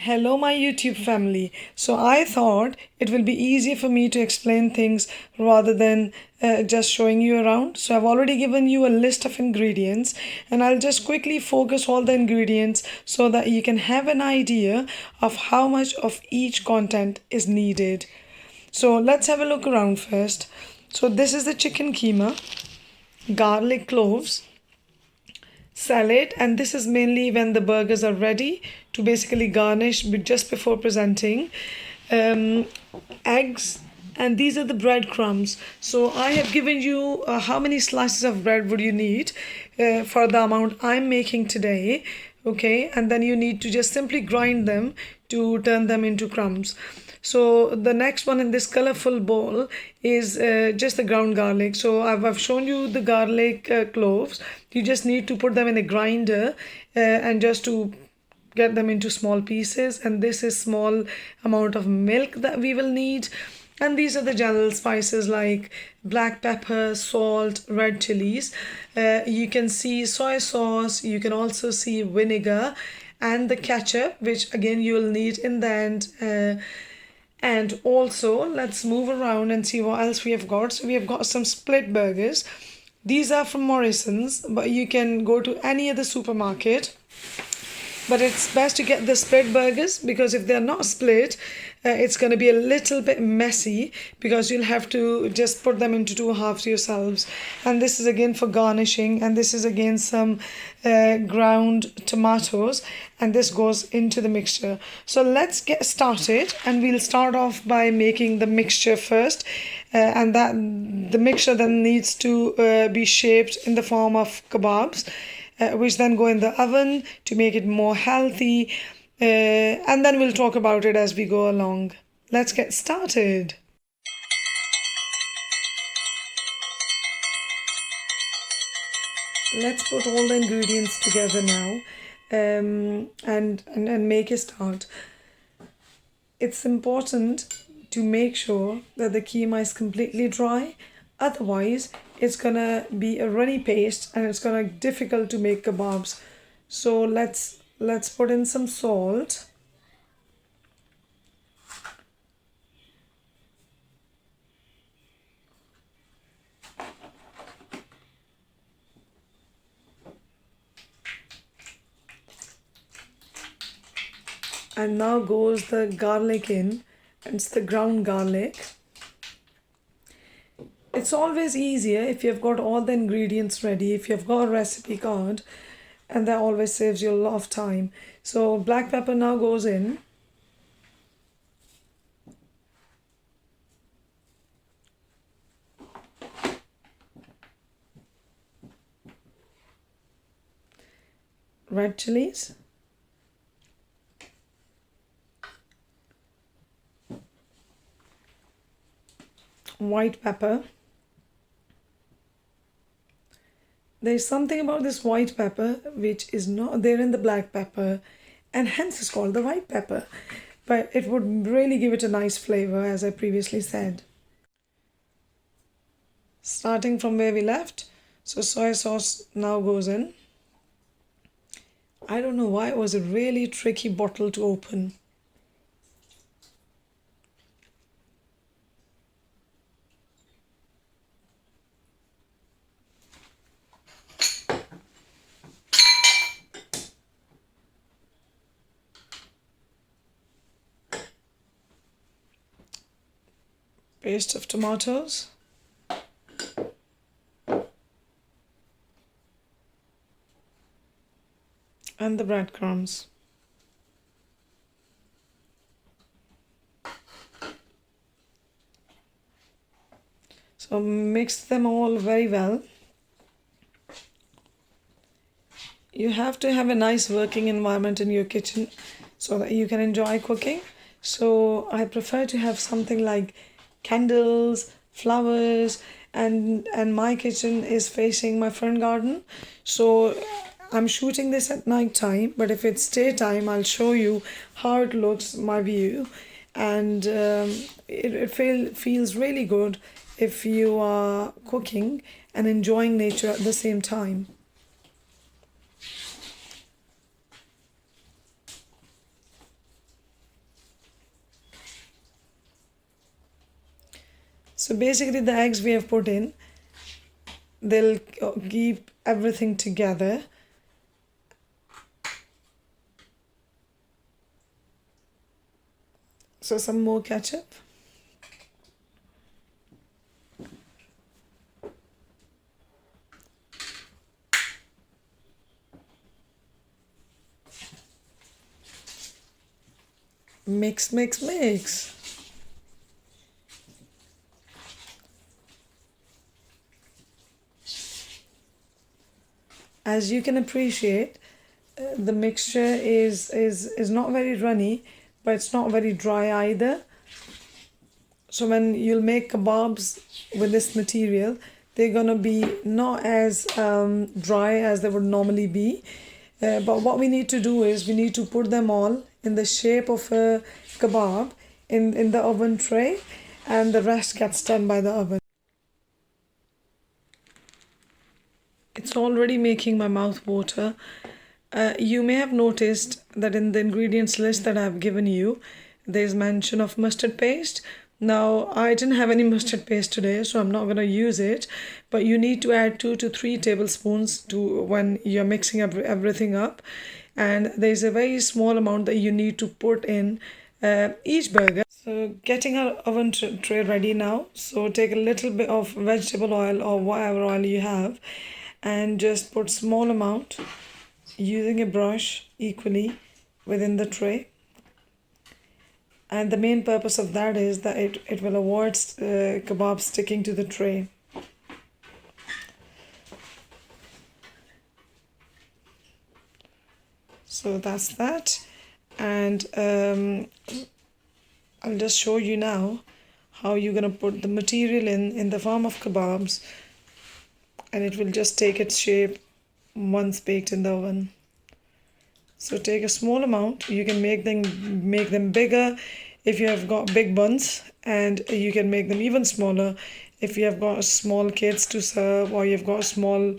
Hello, my YouTube family. So, I thought it will be easier for me to explain things rather than just showing you around. So, I've already given you a list of ingredients, and I'll just quickly focus all the ingredients so that you can have an idea of how much of each content is needed. So, let's have a look around first. So, this is the chicken keema, garlic cloves, salad, and this is mainly when the burgers are ready to basically garnish just before presenting. um, Eggs, and these are the breadcrumbs. So I have given you how many slices of bread would you need for the amount I'm making today. Okay, and then you need to just simply grind them to turn them into crumbs. So the next one in this colorful bowl is just the ground garlic. So I've shown you the garlic cloves. You just need to put them in a grinder and just to get them into small pieces. And this is small amount of milk that we will need. And these are the general spices like black pepper, salt, red chilies. You can see soy sauce. You can also see vinegar and the ketchup, which again you will need in the end. And also, let's move around and see what else we have got. So, we have got some split burgers. These are from Morrison's, but you can go to any other supermarket. But it's best to get the split burgers because if they're not split, it's going to be a little bit messy because you'll have to just put them into two halves yourselves. And this is again for garnishing, and this is again some ground tomatoes, and this goes into the mixture. So let's get started, and we'll start off by making the mixture first. And that the mixture then needs to be shaped in the form of kebabs, which then go in the oven to make it more healthy. And then we'll talk about it as we go along. Let's get started. Let's put all the ingredients together now, and make a start. It's important to make sure that the keema is completely dry. Otherwise, it's gonna be a runny paste and it's gonna be difficult to make kebabs. So let's put in some salt. And now goes the garlic in, and it's the ground garlic. It's always easier if you've got all the ingredients ready, if you've got a recipe card, and that always saves you a lot of time. So black pepper now goes in. Red chilies. White pepper. There's something about this white pepper which is not there in the black pepper, and hence it's called the white pepper. But it would really give it a nice flavor, as I previously said. Starting from where we left, so soy sauce now goes in. I don't know why it was a really tricky bottle to open. Paste of tomatoes. And the breadcrumbs. So mix them all very well. You have to have a nice working environment in your kitchen so that you can enjoy cooking. So I prefer to have something like candles, flowers, and my kitchen is facing my front garden. So I'm shooting this at night time, but if it's daytime, I'll show you how it looks, my view. And it feels really good if you are cooking and enjoying nature at the same time. So basically the eggs we have put in, they'll keep everything together. So some more ketchup. Mix, mix, mix. As you can appreciate, the mixture is not very runny, but it's not very dry either. So when you'll make kebabs with this material, they're gonna be not as dry as they would normally be. But what we need to do is we need to put them all in the shape of a kebab in the oven tray, and the rest gets done by the oven. It's already making my mouth water. You may have noticed that in the ingredients list that I've given you, there's mention of mustard paste. Now, I didn't have any mustard paste today, so I'm not going to use it. But you need to add 2 to 3 tablespoons to when you're mixing up everything up. And there's a very small amount that you need to put in each burger. So getting our oven tray ready now. So take a little bit of vegetable oil or whatever oil you have, and just put small amount using a brush equally within the tray. And the main purpose of that is that it will avoid kebab sticking to the tray. So that's that. And I'll just show you now how you're gonna put the material in the form of kebabs, and it will just take its shape once baked in the oven. So take a small amount. You can make them bigger if you have got big buns, and you can make them even smaller if you have got small kids to serve, or you've got small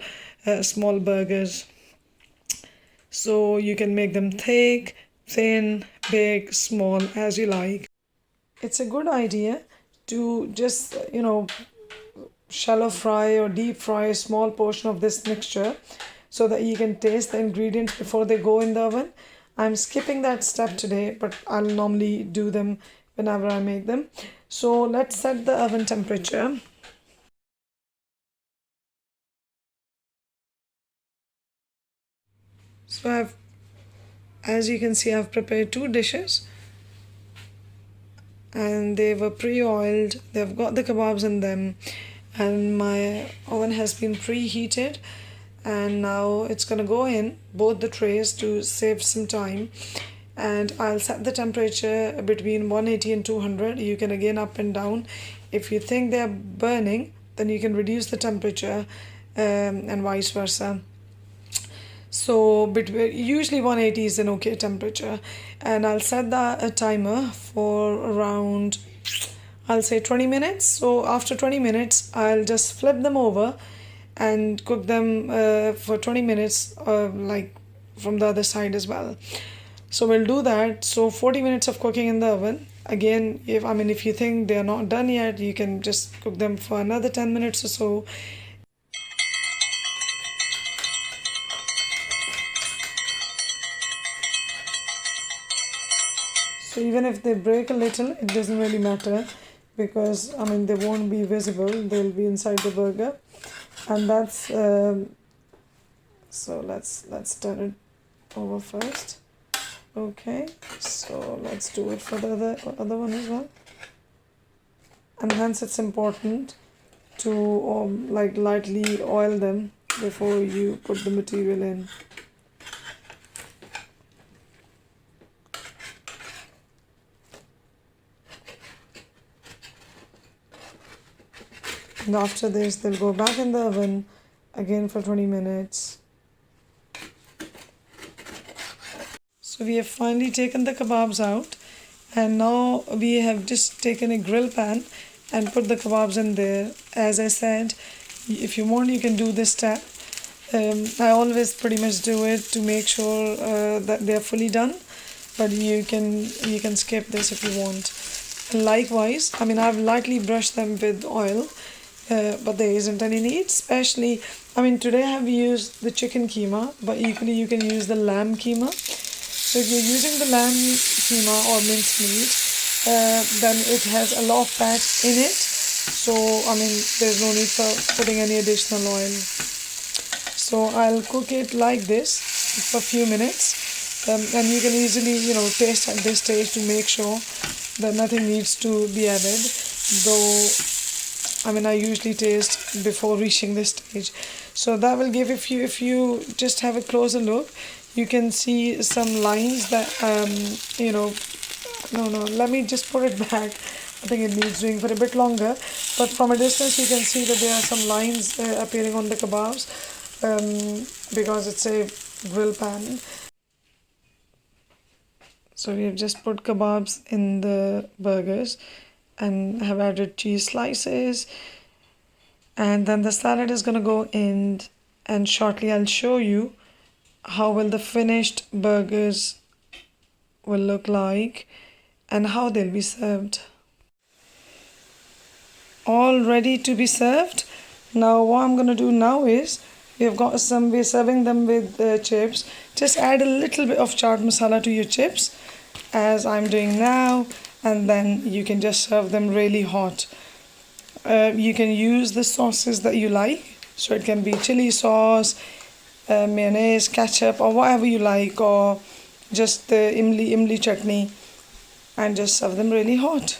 burgers. So you can make them thick, thin, big, small, as you like. It's a good idea to just shallow fry or deep fry a small portion of this mixture, so that you can taste the ingredients before they go in the oven. I'm skipping that step today, but I'll normally do them whenever I make them. So let's set the oven temperature. So as you can see, I've prepared 2 dishes, and they were pre-oiled. They've got the kebabs in them, and my oven has been preheated. And now it's gonna go in both the trays to save some time, and I'll set the temperature between 180 and 200. You can again up and down. If you think they're burning, then you can reduce the temperature, and vice versa. So usually 180 is an okay temperature, and I'll set a timer for around, I'll say 20 minutes. So after 20 minutes, I'll just flip them over and cook them for 20 minutes, like from the other side as well. So we'll do that. So 40 minutes of cooking in the oven. Again, if you think they're not done yet, you can just cook them for another 10 minutes or so. So even if they break a little, it doesn't really matter, because they won't be visible. They'll be inside the burger. And that's so let's turn it over first. Okay, so let's do it for the other one as well. And hence it's important to lightly oil them before you put the material in. And after this, they'll go back in the oven again for 20 minutes. So we have finally taken the kebabs out, and now we have just taken a grill pan and put the kebabs in there. As I said, if you want, you can do this step. I always pretty much do it to make sure that they're fully done, but you can skip this if you want. Likewise, I mean, I've lightly brushed them with oil, but there isn't any need. Especially, I mean, today I have used the chicken keema, but equally you can use the lamb keema. So if you're using the lamb keema or minced meat, then it has a lot of fat in it. So, I mean, there's no need for putting any additional oil. So I'll cook it like this for a few minutes, and you can easily, taste at this stage to make sure that nothing needs to be added. Though, I mean, I usually taste before reaching this stage. So that will give, if you just have a closer look, you can see some lines that, no, let me just put it back. I think it needs doing for a bit longer, but from a distance you can see that there are some lines appearing on the kebabs, because it's a grill pan. So we have just put kebabs in the burgers and have added cheese slices, and then the salad is gonna go in, and shortly I'll show you how will the finished burgers will look like and how they'll be served. All ready to be served. Now what I'm gonna do now is, we're serving them with chips. Just add a little bit of chaat masala to your chips, as I'm doing now, and then you can just serve them really hot. You can use the sauces that you like, so it can be chili sauce, mayonnaise, ketchup, or whatever you like, or just the imli chutney, and just serve them really hot.